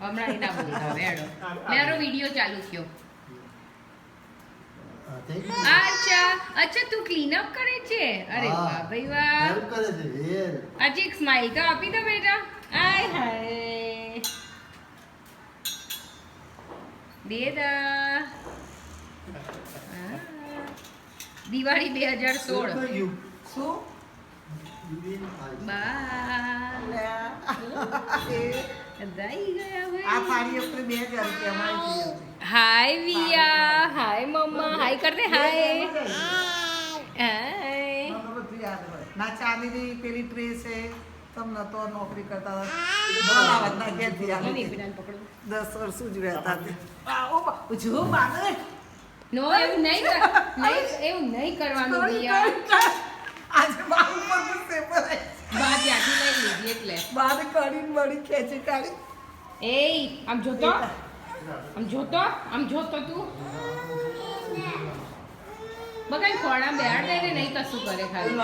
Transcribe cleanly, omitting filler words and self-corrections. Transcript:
હમણાં ના બોલતા હવે હેડો મારો વિડિયો ચાલુ થયો અચ્છા તું ક્લીન અપ કરે છે અરે વાહ ભાઈ વાહ હેલ્પ કરે છે આજે એક સ્માઈલ તો આપી દો બેટા આય હાય દેદા દિવાળી 2016 શું આ થાળી આપણે 2000 રૂપિયામાં આવી ગઈ. હાય વિયા હાય મમ્મા હાય કરતે હાય હાય મને બધું યાદ હોય. ના ચાંદીની પેલી ટ્રે છે તમને તો નોકરી કરતા અમદાવાદના ઘેરથી આવી હતી. પકડો 10 વર્ષ જ રહેતા તે. આવો જો બાને નો એવું એવું નહીં કરવાનું વિયા આજે બાર ઉપર ગુસ્સે પર બા ત્યાંથી લઈ લીધી એટલે બાર કરીને મળી ખેંચી કાઢી. એય આમ જોતો તું બગાઈ ખોડા બેહાડ દે ને નહીં કશું કરે ખાલી